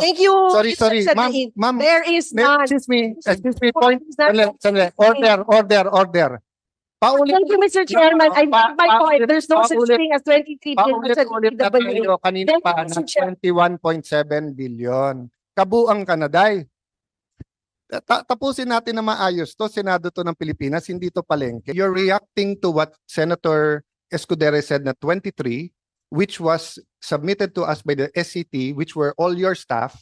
Thank you. Sorry, Mr. sorry. Ma'am, Sadain. ma'am, There is none. excuse me, point. Is that- Sandali. Order. Paulit. Thank you, Mr. Chairman. I make my point. There's no such paulit- thing as 23 billion sa Paulit-ulit na DPWH. tayo kanina Thank pa you, na Mr. Chair. 21.7 billion. Kabuang Kanaday. Tapusin natin na maayos to. Senado to ng Pilipinas, hindi to palengke. You're reacting to what Senator Escudero said na 23, which was submitted to us by the SCT, which were all your staff,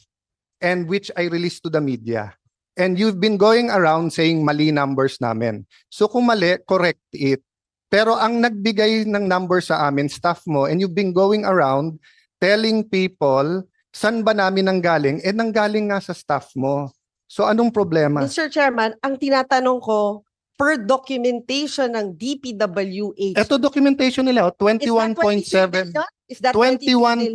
and which I released to the media. And you've been going around saying mali numbers namin. So kung mali, correct it. Pero ang nagbigay ng number sa amin, staff mo, and you've been going around telling people, saan ba namin nanggaling? Eh, nanggaling nga sa staff mo. So anong problema? Mr. Chairman, ang tinatanong ko, per documentation ng DPWH, Ito documentation nila, is that 21.7. 23 billion? Is that 23 billion?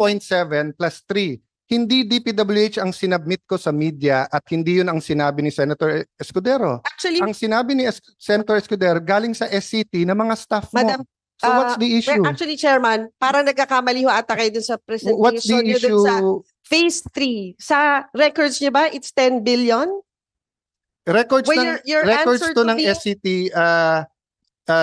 21.7 plus 3. Hindi DPWH ang sinabmit ko sa media at hindi yun ang sinabi ni Senator Escudero. Actually, Ang sinabi ni Senator Escudero galing sa SCT na mga staff mo. Madam, So what's the issue? well, actually, Chairman, parang nagkakamali ho ata kayo dun sa presentation What's the nyo dun issue? sa Phase 3. Sa records nyo ba, it's 10 billion? Records Well, your records answer to to ng me- SCT,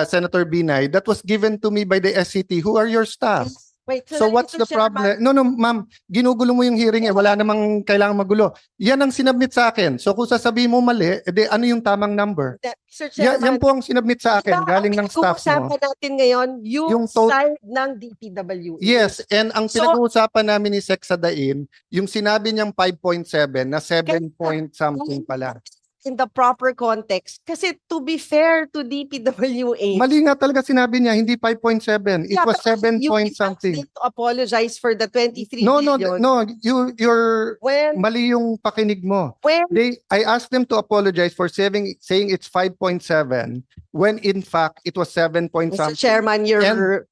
Senator Binay, that was given to me by the SCT. Who are your staff? Wait, So what's Mr. the problem? Chairman, No, ma'am, ginugulo mo yung hearing eh. Wala namang kailangang magulo. Yan ang sinabmit sa akin. So kung sasabihin mo mali, edi ano yung tamang number? Mr. Yan Chairman, po ang sinabmit sa akin, galing ng staff mo. Pinag-uusapan natin ngayon yung Yung to- side ng DPWH. Yes, and ang So- pinag-uusapan namin ni Sec Sadain, yung sinabi niyang 5.7 na 7 point something pala. In the proper context. Kasi to be fair to DPWH, Mali nga talaga sinabi niya, hindi 5.7. It Yeah, was but 7 you point asked something. them to apologize for the 23 No, billion. you're When, mali yung pakinig mo. I asked them to apologize for saying it's 5.7 when in fact it was 7 point Mr. something. Chairman,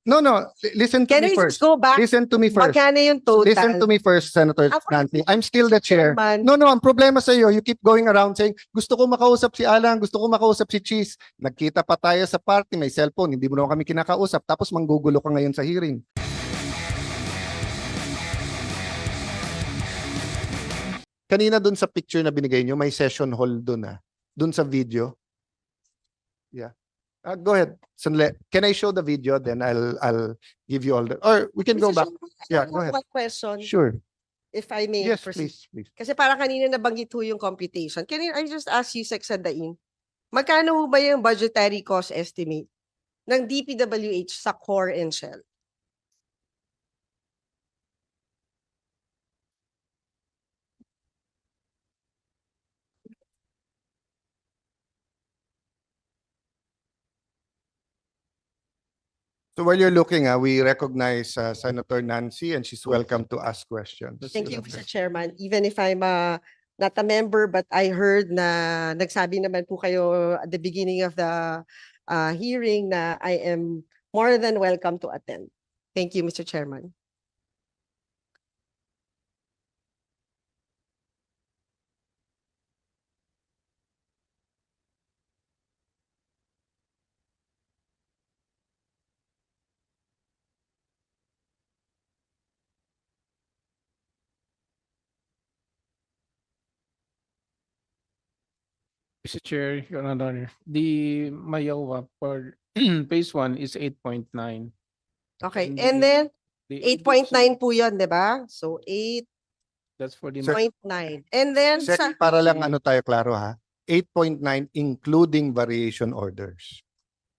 No, listen to can me we first. just go back? Listen to me first. Magkano yung total? Listen to me first, Senator Ako- Nancy. I'm still the chair. Chairman. No, ang problema sa iyo, you keep going around saying, gusto ko makausap si Alan, gusto ko makausap si Cheese. Nagkita pa tayo sa party, may cellphone, hindi mo naman kami kinakausap, tapos manggugulo ka ngayon sa hearing. Kanina dun sa picture na binigay nyo, may session hall dun dun sa video. Yeah. Go ahead. Sandali. Can I show the video? Then I'll give you all the, or we can go Mr. back. Chairman, I Yeah, have go ahead. One question, Sure. if I may Yes, proceed. please. Kasi parang kanina nabanggit ho yung computation. I just ask you, Sec Sadain, magkano ho ba yung budgetary cost estimate ng DPWH sa core and shell? So while you're looking, we recognize Senator Nancy and she's welcome to ask questions. Thank you, Mr. Chairman. Even if I'm not a member, but I heard na nagsabi naman po kayo at the beginning of the hearing na I am more than welcome to attend. Thank you, Mr. Chairman. Mr. Chair, Your Honor, the Mayowa for phase 1 is 8.9. Okay, And and then The 8.9 po yun, di ba? So 8.9. That's for the And then Sec, sa para lang tayo klaro 8.9 including variation orders.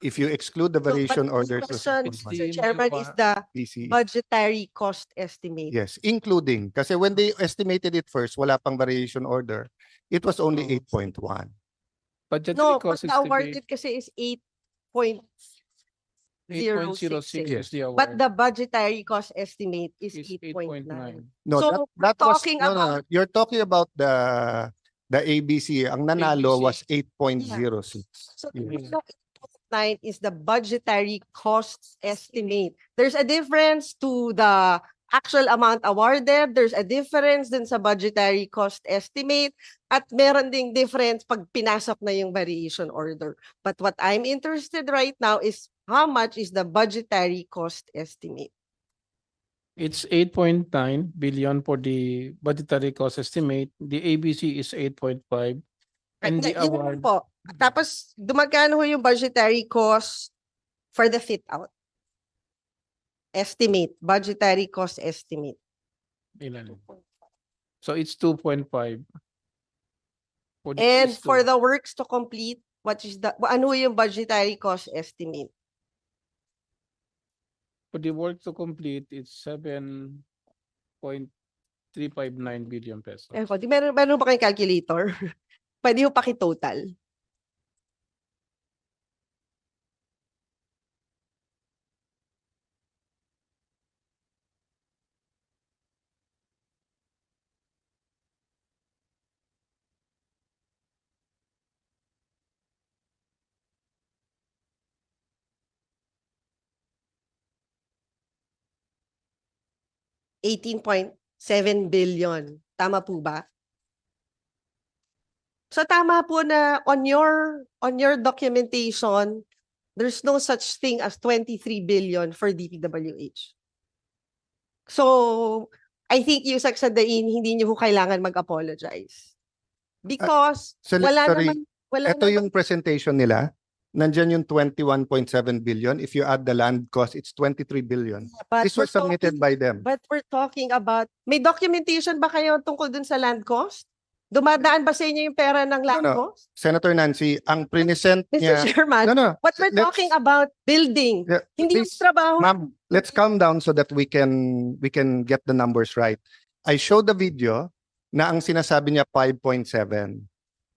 If you exclude the variation but orders, the question, It's Mr. the Chairman, is the PC. budgetary cost estimate. Yes, including. Kasi when they estimated it first, wala pang variation order. It was only 8.1. budgetary No, cost but the awarded kasi is 8.06. 8.06 is the award. But the budgetary cost estimate is is 8.9. 8.9. No, So, that we're was, talking no, about- you're talking about the ABC. Ang nanalo ABC. was 8.06. So Yeah. the 8.9 is the budgetary cost estimate. There's a difference to the actual amount awarded. There's a difference din sa budgetary cost estimate. At meron ding difference pag pinasok na yung variation order. But what I'm interested right now is how much is the budgetary cost estimate? It's 8.9 billion for the budgetary cost estimate. The ABC is 8.5. And the Yun lang award, po. Tapos, dumagkano ho yung budgetary cost for the fit out? Estimate, budgetary cost estimate. ilan? So it's 2.5. For the And phase for two. the works to complete, what is the, ano yung budgetary cost estimate? For the work to complete, it's 7.359 billion pesos. Eh, di meron ba kayong calculator? Pwede ho paki-total. $18.7 billion. Tama po ba? So tama po na on your documentation, there's no such thing as 23 billion for DPWH. So I think yung Saksadain, hindi niyo ho kailangan mag-apologize. Because wala Sorry, naman, ito yung presentation nila. Nandyan yung 21.7 billion. If you add the land cost, it's 23 billion. but This was submitted by them. But we're talking about, may documentation ba kayo tungkol dun sa land cost? Dumadaan ba sa inyo yung pera ng land No. cost? Senator Nancy, ang present Mr. niya... Chairman, No. what we're let's- talking about building, Yeah, hindi yung please, trabaho. Ma'am, let's calm down so that we can get the numbers right. I showed the video na ang sinasabi niya 5.7,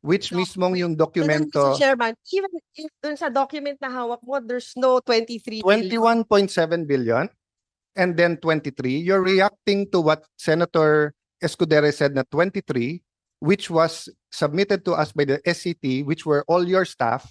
which No, mismong yung Mr. dokumento Chairman, even if dun sa document na hawak mo, there's no 23 billion. 21.7 billion and then 23. You're reacting to what Senator Escudero said na 23, which was submitted to us by the SCT, which were all your staff,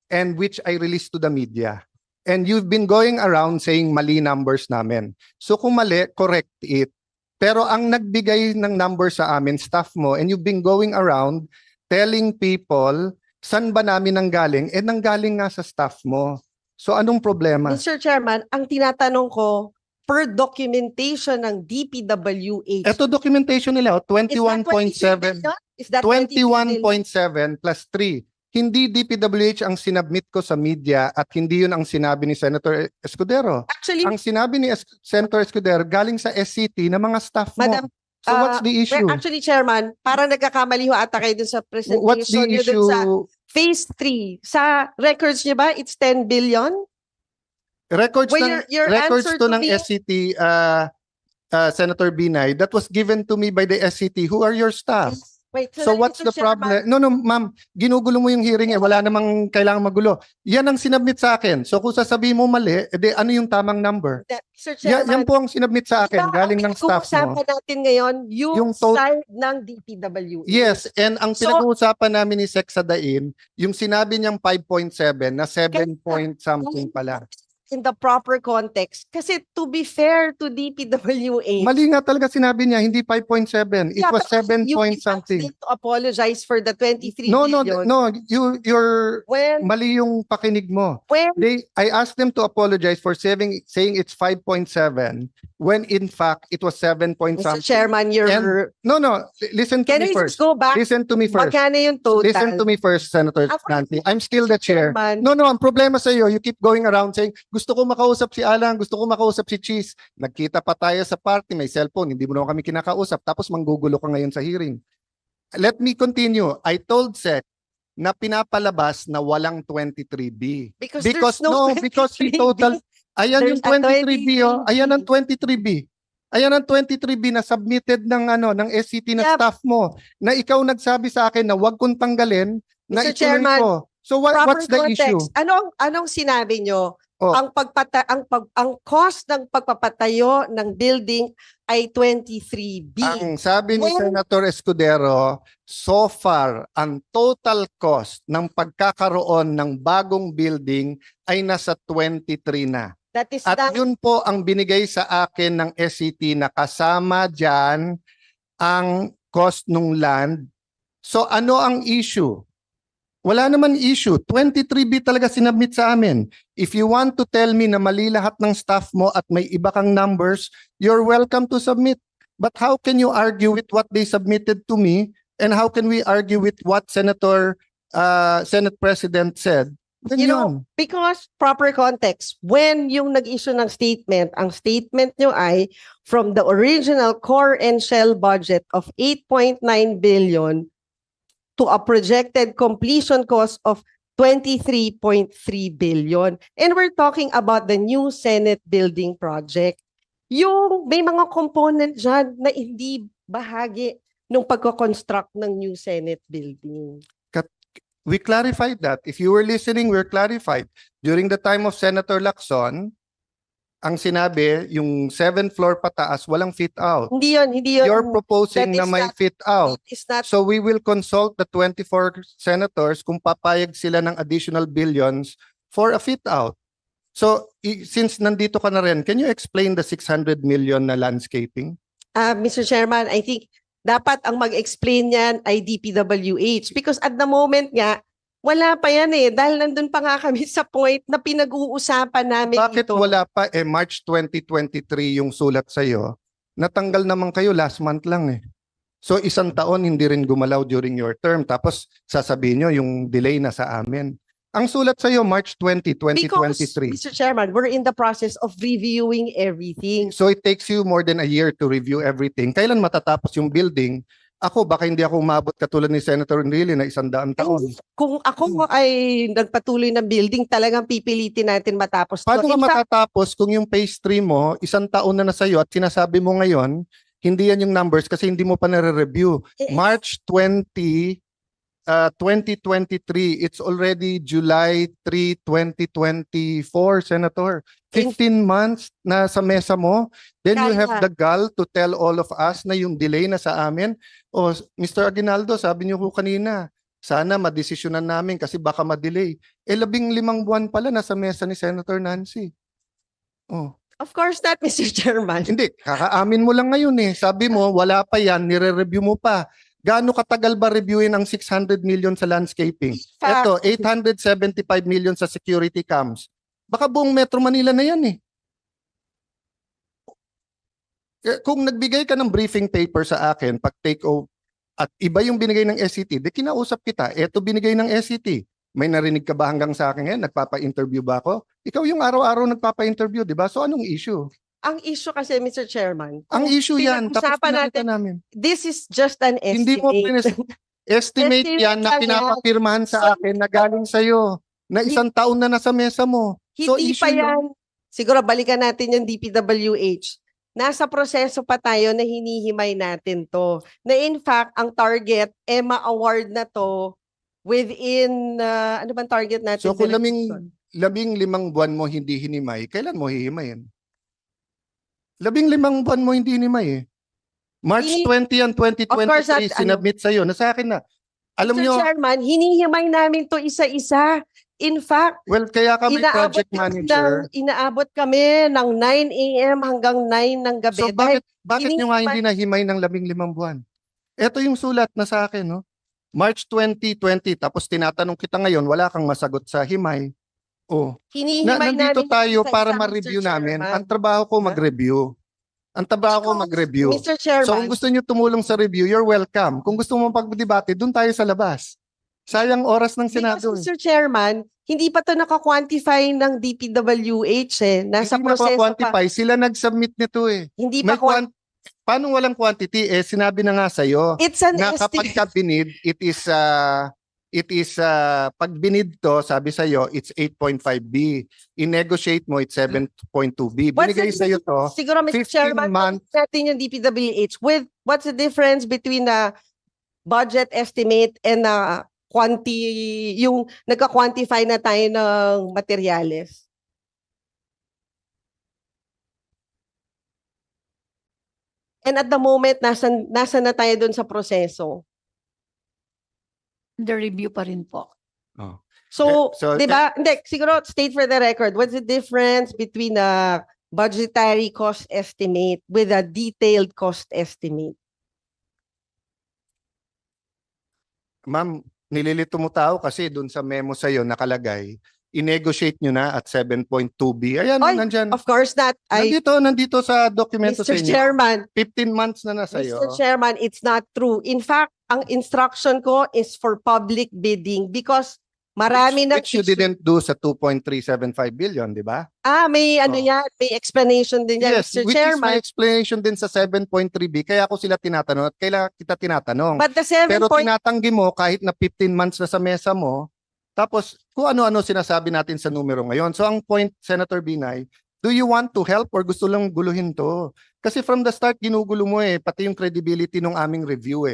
and which I released to the media. And you've been going around saying mali numbers namin. So kung mali, correct it. Pero ang nagbigay ng numbers sa amin, staff mo, and you've been going around telling people, saan ba namin nanggaling? Eh, nanggaling nga sa staff mo. So anong problema? Mr. Chairman, ang tinatanong ko, per documentation ng DPWH, Ito documentation nila, oh, is that 23 21.7. billion? Is that 23 billion? 21.7 plus 3. Hindi DPWH ang sinabmit ko sa media at hindi yun ang sinabi ni Senator Escudero. Actually, Ang sinabi ni Senator Escudero galing sa SCT na mga staff mo. Madam, So what's the issue? Actually, Chairman, parang nagkakamali ho ata kayo dun sa presentation What's the niyo dun issue? sa phase 3. Sa records niyo ba, it's 10 billion? Records Well, ng your records answer to to ng me- SCT Senator Binay that was given to me by the SCT. Who are your staff? Wait, So what's Mr. the problem? No, ma'am, ginugulo mo yung hearing eh. Wala namang kailangan magulo. Yan ang sinabmit sa akin. So kung sasabihin mo mali, edi ano yung tamang number? Sir Yan Chairman, po ang sinabmit sa akin, galing ng staff mo. Pinag-uusapan natin ngayon yung Yung to- side ng DPWH. Yes, and ang So- pinag-uusapan namin ni Sec Sadain, yung sinabi niyang 5.7 na 7 point something pala. In the proper context. Kasi to be fair to DPWH, Mali nga talaga sinabi niya, hindi 5.7. It Yeah, was but 7 you point asked something. them to apologize for the 23 No, billion. you're When, mali yung pakinig mo. I asked them to apologize for saying it's 5.7 when in fact it was 7 point Mr. something. Chairman, No, listen to can me we first. just go back? Listen to me first. Magkano yung total? Listen to me first, Senator Ako- Nancy. I'm still the chair. Chairman, No, ang problema sa iyo, you keep going around saying, gusto ko makausap si Alan, gusto ko makausap si Cheese. Nagkita pa tayo sa party, may cellphone, hindi mo naman kami kinakausap, tapos manggugulo ka ngayon sa hearing. Let me continue. I told Sec na pinapalabas na walang 23B. because Because there's no because he 23B. total, ayan yung There's a 23B, oh. Ayan ang 23B. Ayan ang 23B na submitted ng SCT na Yeah. staff mo, na ikaw nagsabi sa akin na wag kong tanggalin, na Mr. ituloy Chairman, ko. So Proper what's the issue? context. Anong sinabi nyo? Oh. Ang cost ng pagpapatayo ng building ay 23B. Ang sabi ni When- Senator Escudero, so far, ang total cost ng pagkakaroon ng bagong building ay nasa 23 na. That is At that. yun po ang binigay sa akin ng SCT na kasama dyan ang cost ng land. So ano ang issue? Wala naman issue. 23B talaga sinabmit sa amin. If you want to tell me na mali lahat ng staff mo at may iba kang numbers, you're welcome to submit. But how can you argue with what they submitted to me? And how can we argue with what Senate President said? Then You know, yun. because proper context, when yung nag-issue ng statement, ang statement nyo ay from the original core and shell budget of 8.9 billion to a projected completion cost of 23.3 billion. And we're talking about the new Senate building project. Yung may mga component dyan na hindi bahagi ng pagko-construct ng new Senate building. We clarified that. If you were listening, we're clarified. During the time of Senator Lacson, ang sinabi, yung 7th floor pataas, walang fit out. Hindi yun. You're proposing that na is may not- fit out. It's not So we will consult the 24 senators kung papayag sila ng additional billions for a fit out. So since nandito ka na rin, can you explain the 600 million na landscaping? Mr. Chairman, I think dapat ang mag-explain yan ay DPWH because at the moment nga, wala pa yan eh. Dahil nandun pa nga kami sa point na pinag-uusapan namin Bakit ito. wala pa? March 2023 yung sulat sa'yo. Natanggal naman kayo last month lang eh. So isang taon hindi rin gumalaw during your term. Tapos sasabihin nyo yung delay na sa amin. Ang sulat sa'yo March 20, Because, 2023. Mr. Chairman, we're in the process of reviewing everything. So it takes you more than a year to review everything. Kailan matatapos yung building? Ako, baka hindi ako umabot katulad ni Senator Enrile na 100 taon. Kung ako ay nagpatuloy ng building, talagang pipilitin natin matapos. Paano ka In fact, matatapos kung yung phase 3 mo, 1 taon na sa'yo at sinasabi mo ngayon, hindi yan yung numbers kasi hindi mo pa nare-review. March 20, 2023, it's already July 3, 2024, Senator. 15 months na sa mesa mo, then you have Kaya. the gall to tell all of us na yung delay na sa amin. O, Mr. Aguinaldo, sabi niyo ko kanina, sana madesisyonan namin kasi baka ma-delay. 15 buwan pala nasa mesa ni Senator Nancy. Oh. of course not, Mr. Chairman. Hindi, kakaamin mo lang ngayon eh. Sabi mo, wala pa yan, nire-review mo pa. Gaano katagal ba reviewin ang 600 million sa landscaping? Fact. Ito, 875 million sa security cams. Baka buong Metro Manila na yan eh. Kung nagbigay ka ng briefing paper sa akin, pag take over, at iba yung binigay ng SCT, di kinausap kita, eto binigay ng SCT. May narinig ka ba hanggang sa akin ngayon? Nagpapa-interview ba ako? Ikaw yung araw-araw nagpapa-interview, di ba? So anong issue? Ang issue kasi, Mr. Chairman, Ang kung issue yan, tapos pinag-usapan pinakita namin. this is just an Hindi mo estimate. estimate yan na lang yan. pinapapirmahan sa So, akin na galing sa'yo na 1 taon na nasa mesa mo. So, Hindi issue pa lang. yan. Siguro balikan natin yung DPWH. Nasa proseso pa tayo na hinihimay natin to. Na in fact, ang target, ma-award na to within, ano bang target natin? So kung Director? 15 buwan mo hindi hinimay, kailan mo hihimayin? 15 buwan mo hindi hinimay eh. March 20 yan, Of course, 2023, sinubmit sa'yo. Nasa akin na. Alam Mr. nyo, Chairman, hinihimay namin to isa-isa. In fact, well, kaya kami project manager. Inaabot kami ng 9 a.m. hanggang 9 ng gabi. So bakit nyo nga hinihimay- hindi nahimay ng 15 buwan? Ito yung sulat na sa akin, no? March 2020, tapos tinatanong kita ngayon, wala kang masagot sa himay. Oh, hinihimay nandito namin tayo isa-isa, para Mr. ma-review namin. Chairman. Ang trabaho ko mag-review. Ang trabaho ko mag-review. Mr. Chairman, So kung gusto niyo tumulong sa review, you're welcome. Kung gusto mo pagdebate, doon tayo sa labas. Sayang oras ng Senado. because Mr. Chairman, hindi pa to naka-quantify ng DPWH eh. Nasa Hindi proseso pa. quantify. Sila nag-submit nito eh. Hindi May pa paano walang quantity? Sinabi na nga sa'yo It's an na kapag estimate. ka binid, it is pag binid to, sabi sa'yo, it's 8.5B. I-negotiate mo, it's 7.2B. What's Binigay the- sa'yo to, Siguro, Mr. 15 Chairman, months. natin yung DPWH with what's the difference between the budget estimate and yung nagka-quantify na tayo ng materyales? And at the moment, nasa na tayo dun sa proseso. The review pa rin po. So, So, di ba? Hindi, siguro state for the record, what's the difference between a budgetary cost estimate with a detailed cost estimate? Ma'am, nililito mo tao kasi dun sa memo sa'yo nakalagay, i-negotiate nyo na at 7.2B. Ayan, Oy, nandyan. Of course not. Nandito sa dokumento sa Mr. inyo. Chairman, 15 months na sa'yo. Mr. Chairman, it's not true. In fact, ang instruction ko is for public bidding because marami Which you didn't do sa 2.375 billion, di ba? may Oh. ano yan, may explanation din yan, Yes, Mr. which is my Chairman. explanation din sa 7.3B. Kaya ako sila tinatanong at kailan kita tinatanong. But the 7 Pero point, tinatanggi mo kahit na 15 months na sa mesa mo, tapos kung ano-ano sinasabi natin sa numero ngayon. So ang point, Senator Binay, do you want to help or gusto lang guluhin to? Kasi from the start, ginugulo mo pati yung credibility ng aming review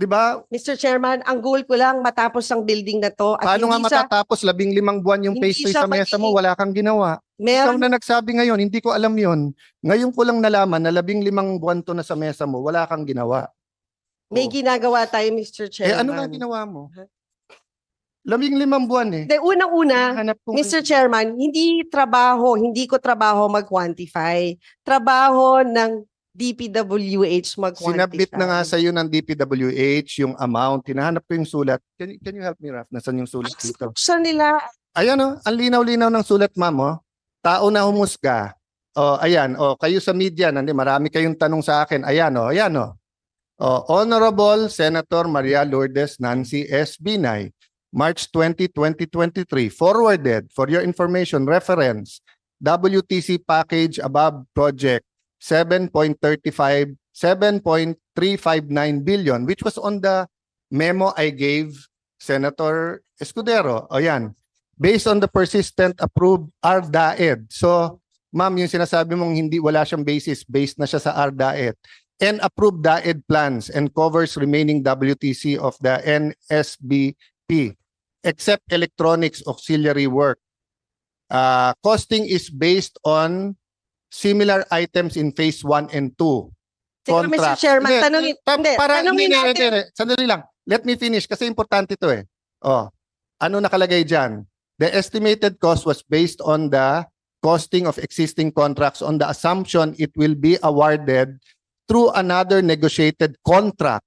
Di ba? Mr. Chairman, ang goal ko lang matapos ang building na to. At Paano nga hindi sa, matatapos 15 buwan yung hindi phase 2 siya sa mesa mo, wala kang ginawa. Ikaw meron, na nagsabi ngayon, hindi ko alam yon. Ngayon ko lang nalaman na 15 buwan to na sa mesa mo, wala kang ginawa. may Oh. ginagawa tayo, Mr. Chairman. Ano nga ginawa mo? 15 buwan De, unang-una, Hanap ko Mr. Chairman, hindi ko trabaho mag-quantify. Trabaho ng DPWH mag-quantify. Sinabit na nga sa iyo ng DPWH yung amount. Hinahanap ko yung sulat. Can you help me, Raf? Nasaan yung sulat dito? Saan nila? Ayan ang linaw-linaw ng sulat, ma'am. Tao na humusga. Ayan, kayo sa media, marami kayong tanong sa akin. Ayan. Honorable Senator Maria Lourdes Nancy S. Binay, March 20, 2023, forwarded for your information reference WTC package above project 7.359 billion, which was on the memo I gave Senator Escudero. Ayan. Based on the persistent approved RDAED. So, ma'am, yung sinasabi mong wala siyang basis, based na siya sa RDAED. And approved DAED plans and covers remaining WTC of the NSBP, except electronics auxiliary work. Costing is based on similar items in phase 1 and 2. Siguro, Mr. Contract. Chairman, Hindi, tanungin natin. Sandali lang. Let me finish kasi importante ito Ano nakalagay dyan? The estimated cost was based on the costing of existing contracts on the assumption it will be awarded through another negotiated contract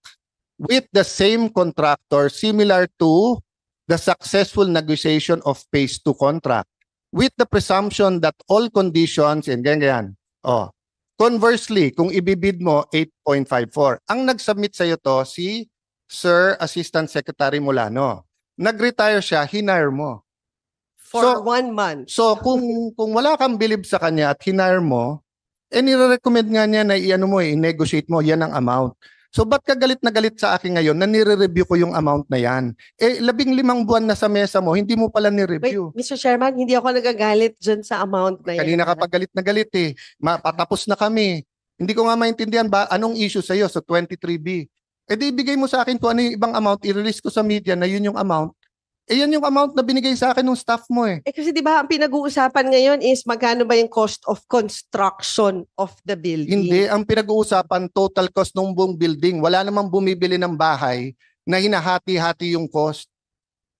with the same contractor similar to the successful negotiation of phase 2 contract with the presumption that all conditions and ganyan. Conversely, kung ibibid mo 8.54, ang nag-submit sa iyo to si Sir Assistant Secretary Molano. Nag-retire siya, hinire mo. For So- 1 month. So kung wala kang believe sa kanya at hinire mo, nire-recommend nga niya na i-negotiate mo, yan ang amount. So ba't ka galit na galit sa akin ngayon na nire-review ko yung amount na yan? 15 buwan na sa mesa mo, hindi mo pala Wait, ni-review. Mr. Chairman, hindi ako nagagalit dyan sa amount na yan. Kanina ka pa galit na galit patapos na kami. Hindi ko nga maintindihan ba anong issue sa iyo sa 23B. Di ibigay mo sa akin kung ano yung ibang amount, i-release ko sa media na yun yung amount. Yan yung amount na binigay sa akin ng staff mo Kasi di ba ang pinag-uusapan ngayon is magkano ba yung cost of construction of the building? Hindi, ang pinag-uusapan total cost ng buong building. Wala namang bumibili ng bahay na hinahati-hati yung cost.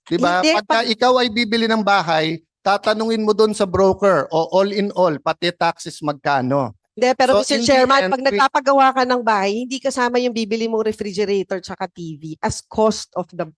'Di ba? Hindi, Pagka ikaw ay bibili ng bahay, tatanungin mo doon sa broker o all in all, pati taxes magkano. Hindi, pero So, in Mr. the Chairman, end, pag nagpapagawa ka ng bahay, hindi kasama yung bibili mong refrigerator tsaka TV as cost of the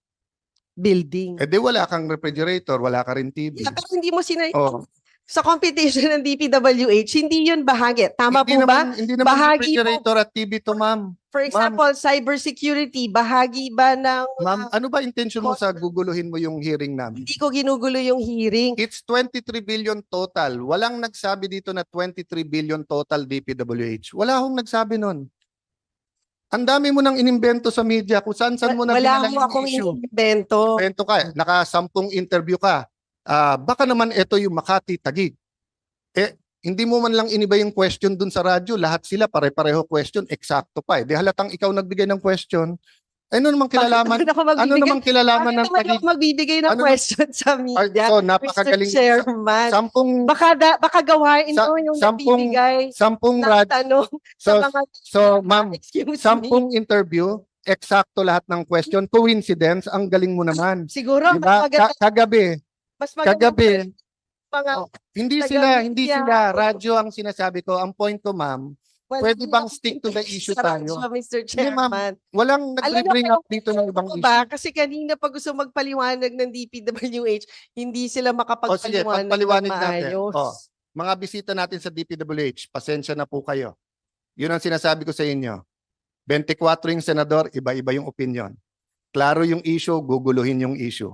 building. Di wala kang refrigerator, wala ka rin TV. Yeah, pero hindi mo Oh. sa competition ng DPWH, hindi yun bahagi. Tama Hindi po ba? Hindi naman Bahagi refrigerator at TV to, ma'am. For example, cybersecurity, bahagi ba ng... Ma'am, ano ba intention mo sa guguluhin mo yung hearing namin? Hindi ko ginugulo yung hearing. It's 23 billion total. Walang nagsabi dito na 23 billion total DPWH. Wala akong nagsabi nun. Ang dami mo nang inimbento sa media kung saan mo na Wala binala mo yung akong issue. inimbento. Kwento ka, naka-10 interview ka. Baka naman ito yung Makati Taguig. Hindi mo man lang iniba yung question dun sa radyo. Lahat sila pare-pareho question, eksakto pa. Di halatang ikaw nagbigay ng question. Ano namang kilalaman? Ano namang kilalaman ng Bakit Taguig? ako magbibigay ng Ano- question sa media? So, napakagaling. Mr. Chairman. 10 Baka gawain mo yung nagbibigay 10 ng radyo. tanong So, sa mga... so ma'am, Excuse me. 10 interview, eksakto lahat ng question. Coincidence, ang galing mo naman. Siguro, Diba? Kagabi, mas maganda kagabi, mga... hindi Taga- sila, Yeah. radyo ang sinasabi ko. Ang point ko, ma'am, Well, Pwede bang stick to the issue tayo? Mr. Hindi, ma'am. Chairman. Walang nagbe-bring up dito ng ibang Ano issue. ba? Kasi kanina pag gusto magpaliwanag ng DPWH, hindi sila O sige, makapagpaliwanag ng pagpaliwanag natin. maayos. Mga bisita natin sa DPWH, pasensya na po kayo. Yun ang sinasabi ko sa inyo. 24 yung senador, iba-iba yung opinion. Klaro yung issue, guguluhin yung issue.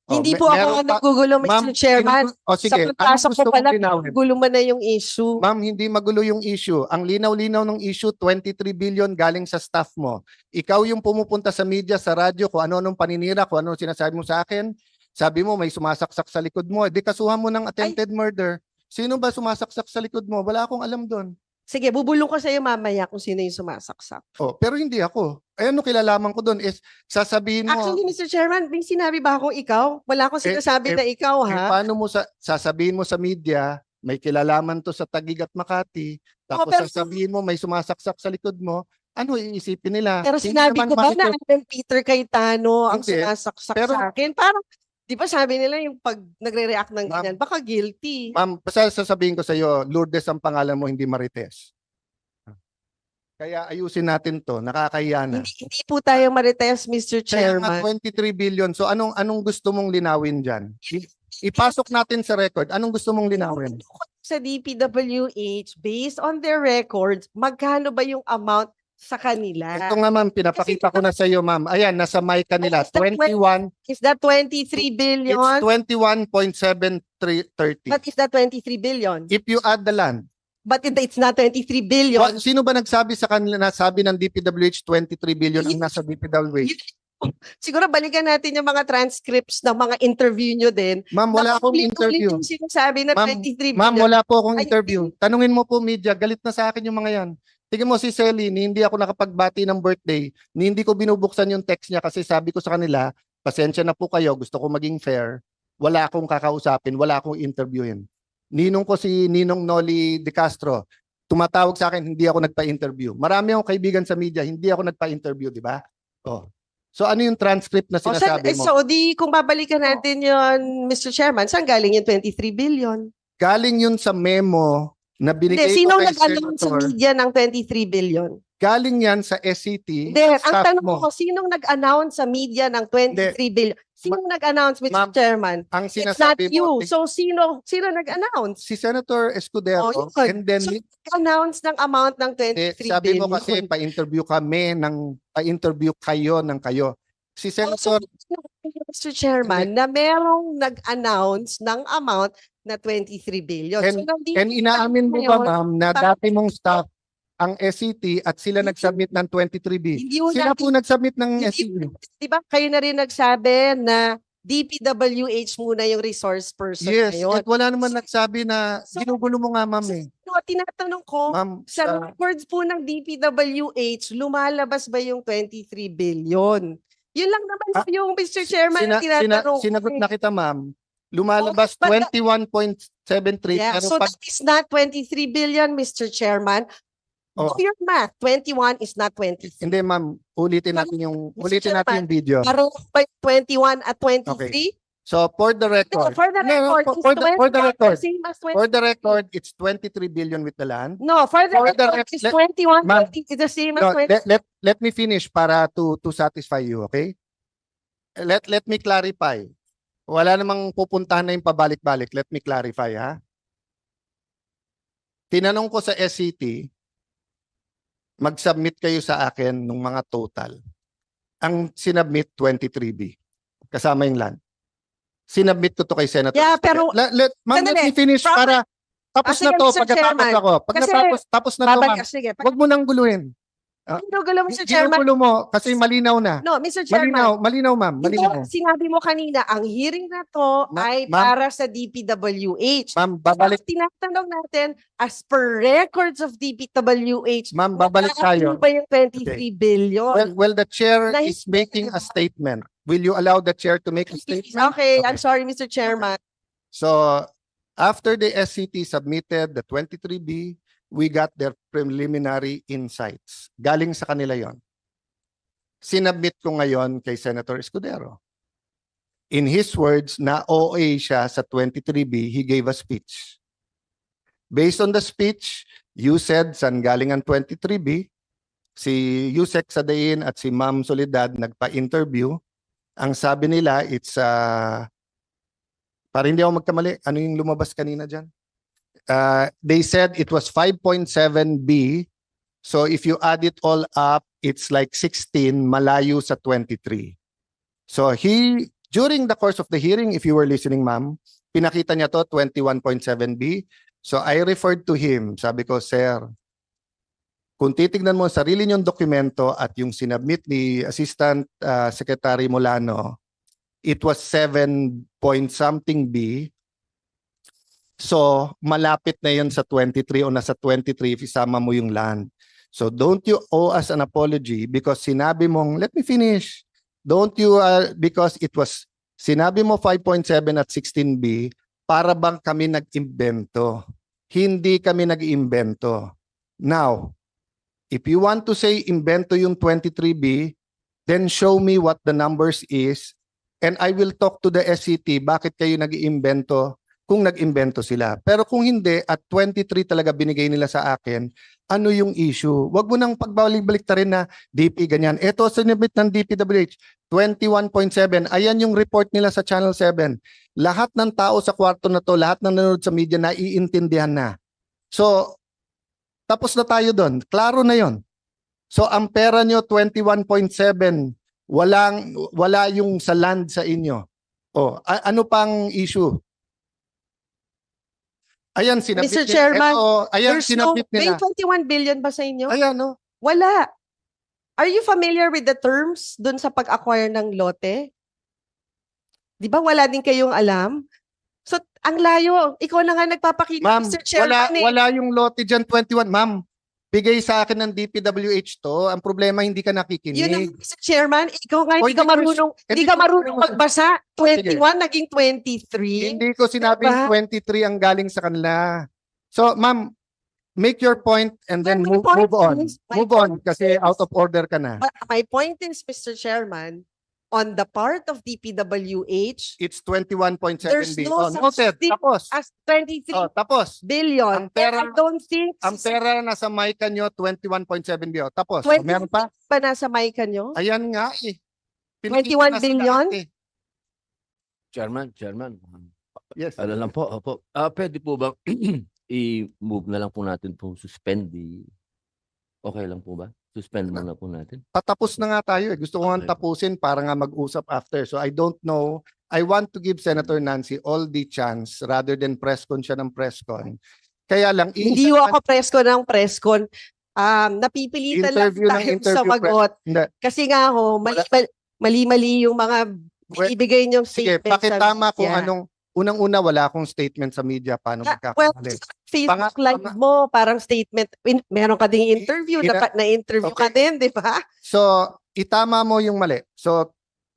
Hindi po ako nagugulo, Mr. Chairman. Sige, Sa pagpasok ko pala, gulo mo na yung issue. Ma'am, hindi magulo yung issue. Ang linaw-linaw ng issue, 23 billion galing sa staff mo. Ikaw yung pumupunta sa media, sa radyo, kung ano-anong paninira, kung ano sinasabi mo sa akin. Sabi mo, may sumasaksak sa likod mo. Di kasuhan mo ng attempted murder. Sino ba sumasaksak sa likod mo? Wala akong alam doon. Sige, bubulong ko sa iyo mamaya kung sino yung sumasaksak. Pero hindi ako. Ano kilalaman ko doon is sasabihin mo. Actually, Mr. Chairman, may sinabi ba akong ikaw? Wala akong sinasabi na ikaw, ha? Paano mo sasabihin mo sa media, may kilalaman to sa Taguig at Makati, tapos pero- sasabihin mo may sumasaksak sa likod mo, ano iisipin nila? Pero Hindi sinabi naman ko ba na makikita- Alan Peter Cayetano ang Hindi. sumasaksak Pero- sa akin? Parang, di ba sabi nila yung pag nagre-react ng Ma'am- ganyan, baka guilty. Ma'am, basta sasabihin ko sa iyo, Lourdes ang pangalan mo, hindi Marites. Kaya ayusin natin to, nakakahiya na. Hindi po tayo marites, Mr. Kaya nga Chairman. 23 billion. So anong gusto mong linawin diyan? Ipasok natin sa record. Anong gusto mong linawin? Sa DPWH, based on their records, magkano ba yung amount sa kanila? Ito nga ma'am, pinapakita ko na sa iyo ma'am. Ayan, nasa mic kanila. 21, Is that 23 it's billion? 21.7330. But is that 23 billion? If you add the land, But it's not 23 billion. sino ba nagsabi sa kanila na sabi ng DPWH 23 billion ang nasa DPWH? Siguro balikan natin yung mga transcripts ng mga interview nyo din. Ma'am, wala akong Paulit-ulit interview. yung sinasabi na Ma'am, 23 Ma'am, billion. wala po akong Ay, interview. Tanungin mo po media, galit na sa akin yung mga yan. Tingnan mo si Celine, hindi ako nakapagbati ng birthday, hindi ko binubuksan yung text niya kasi sabi ko sa kanila, pasensya na po kayo, gusto ko maging fair, wala akong kakausapin, wala akong interviewin. Ninong ko si Ninong Noli De Castro, tumatawag sa akin, hindi ako nagpa-interview. Marami akong kaibigan sa media, hindi ako nagpa-interview, di ba? Oh. So ano yung transcript na sinasabi mo? So di kung babalikan natin yon, Mr. Chairman, saan galing yung 23 billion? Galing yun sa memo na Hindi, binigay ko sino kay nag-announce sa Senator. media ng 23 billion? Galing yan sa SCT. Hindi, ang staff tanong mo. ko, sinong nag-announce sa media ng 23 billion? Sinong nag-announce, Mr. Ma'am, Chairman? Ang It's not sinasabi you. mo, So sino nag-announce? si Senator Escudero, Oh, yun. and then So, announce ng amount ng 23 sabi billion. mo kasi pa-interview kayo ng kayo. Si Also, Senator, Mr. Chairman, na merong nag-announce ng amount na 23 billion. and inaamin mo ba ma'am na dati mong staff ang SCT at sila Hindi. nag-submit ng 23B? Hindi mo Sila po nag-submit ng Hindi. SCT. Di ba kayo na rin nagsabi na DPWH muna yung resource person Yes, ngayon. at wala naman nagsabi na So- ginugulo mo nga ma'am eh. No, tinatanong ko, Ma'am, sa records po ng DPWH, lumalabas ba yung 23 billion? Yun lang naman Ah, yung Mr. Chairman na tinatanong ko. sinagot eh. na kita ma'am. Lumalabas but 21.73 Yeah, pero so pag that is not 23 billion, Mr. Chairman. Oh. Do your math. 21 is not 23. hindi ma'am, ulitin natin yung video. Parang ba yung 21 at 23? So for the No, record, for the No, record, for the record, same as 20. for the record, it's 23 billion with the land. No, for the for the record, rec- it's let- 21. Ma'am, It's the same as No, 20. let me finish para to satisfy you, okay? Let me clarify. Wala namang pupuntahan na yung pabalik-balik. Let me clarify, ha? Tinanong ko sa SCT, mag-submit kayo sa akin ng mga total. Ang sinubmit 23B. Kasama yung land. Sinubmit ko to kay Senator. Yeah, pero- Ma'am, let Sandali. me finish para tapos sige, na to, Mr. pagkatapos Chairman. ako. Pag Kasi- tapos na to, ma'am. Sige. Huwag mo nang guluhin. Ginugulo, Mr. Chairman. Ginugulo mo kasi malinaw na. No, Mr. Chairman. Malinaw, ma'am. Ito, Malinaw. sinabi mo kanina, ang hearing na to ay Ma'am. para sa DPWH. Ma'am, babalik. Tinatanong natin, as per records of DPWH, Ma'am, babalik tayo. ano ba yung 23 billion? Well, the chair Nahis- is making a statement. Will you allow the chair to make a statement? Okay, I'm sorry, Mr. Chairman. So, after the SCT submitted the 23B, we got their preliminary insights. Galing sa kanila yon. Sinubmit ko ngayon kay Senator Escudero. In his words, na OA siya sa 23B, he gave a speech. Based on the speech, You said saan galing ang 23B? Si Yusek Sadain at si Ma'am Soledad nagpa-interview. Ang sabi nila, it's, para hindi ako magkamali, ano yung lumabas kanina dyan? They said it was 5.7B. So if you add it all up, it's like 16, malayo sa 23. So during the course of the hearing, if you were listening, ma'am, pinakita niya to 21.7B. So I referred to him. Sabi ko, sir, kung titignan mo ang sarili niyong dokumento at yung sinabmit ni Assistant Secretary Molano, it was 7 point something B. So malapit na yun sa 23 o nasa 23 if isama mo yung land. So don't you owe us an apology because sinabi mong, let me finish. Don't you, because it was, sinabi mo 5.7 at 16B, para bang kami nag-imbento. Hindi kami nag-imbento. Now, if you want to say imbento yung 23B, then show me what the numbers is and I will talk to the SCT bakit kayo nag-iimbento kung nag-imbento sila. Pero kung hindi, at 23 talaga binigay nila sa akin, ano yung issue? Huwag mo nang pagbalik-balik ta rin na DP ganyan. Ito, sinibit ng DPWH, 21.7. Ayan yung report nila sa Channel 7. Lahat ng tao sa kwarto na to, lahat ng nanonood sa media, naiintindihan na. So, tapos na tayo doon. Klaro na yon. So, ang pera nyo, 21.7. Wala yung sa land sa inyo. O, ano pang issue? Ayan, sinabit Mr. nila. Chairman, Ito, ayan, There's no, sinabit may nila. 21 billion ba sa inyo? Ayan, no? Wala. Are you familiar with the terms dun sa pag-acquire ng lote? Di ba wala din kayong alam? So, ang layo. Ikaw na nga nagpapakita, Ma'am, Mr. Chairman. wala yung lote dyan, 21. Ma'am, bigay sa akin ng DPWH to. Ang problema, hindi ka Yun ang, nakikinig. Mr. Chairman, ikaw nga O, hindi ka marunong, hindi ka marunong magbasa. 21 naging 23. Hindi ko sinabing Diba? 23 ang galing sa kanila. So, ma'am, make your point and then My move point on. is- my Move on point kasi is- out of order ka na. But my point is, Mr. Chairman, on the part of DPWH, It's 21.7B. there's no Oh, such noted. thing Tapos. as 23 Oh, tapos. billion. Ang pera- And I don't think Ang pera nasa mic nyo, 21.7B. Oh, tapos. 20 Meron pa? ba nasa mic nyo? Ayan nga eh. 21 na sa billion? lahat eh. Chairman, Yes. ano lang po, opo. Pwede po bang i-move na lang po natin po, suspend okay lang po ba? Suspend muna po natin. Patapos na nga tayo eh. Gusto ko nga Okay. tapusin para nga mag-usap after. So I don't know. I want to give Senator Nancy all the chance rather than press con siya ng press con. Kaya lang, Hindi iisa- ako press con. Napipilitan lang Interview ng tayo interview, sa magot. Hindi. Kasi nga ho, mali-mali yung mga Well, ibigay niyong Sige, statement sa pakitama kung media. anong, unang-una wala akong statement sa media paano Well, magkakamali. Facebook live mo, parang statement. Meron ka ding interview, na-interview ka din, di ba? So, itama mo yung mali. So,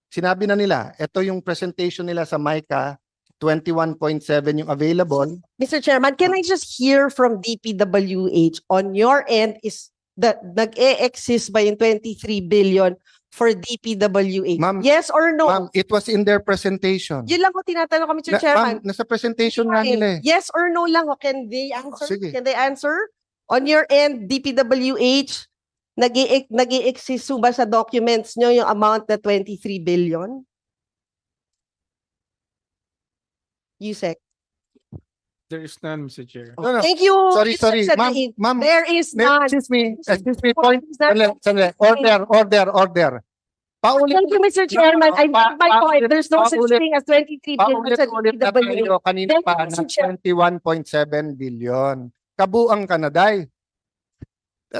sinabi na nila, ito yung presentation nila sa MICA, 21.7 yung available. Mr. Chairman, can I just hear from DPWH on your end is that nag-e-exist ba yung 23 billion for DPWH? Ma'am, Yes or no? Ma'am, it was in their presentation. Yun lang ko tinatanong ko, Mr. Ma'am, Chairman. nasa presentation nga nila eh. Yes or no lang, can they answer? Sige. Can they answer? On your end, DPWH, nag-i-exist ba sa documents nyo yung amount na 23 billion? Yusek. There is none, Mr. Chair. No, no. Thank you. Sorry, Yusek sorry. Ma'am, Sadain. ma'am, There is none. excuse me, point. Is that- Sandali. Order. Paulit. Thank you, Mr. Chairman. I Pa- made my point. There's no such paulit- thing as 23 billion sa Paulit-ulit na DPWH. tayo kanina Thank you, pa Mr. ng Chair. 21.7 billion. Kabuang Kanaday.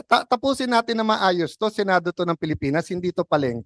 Tapusin natin na maayos to. Senado to ng Pilipinas, hindi to palengke.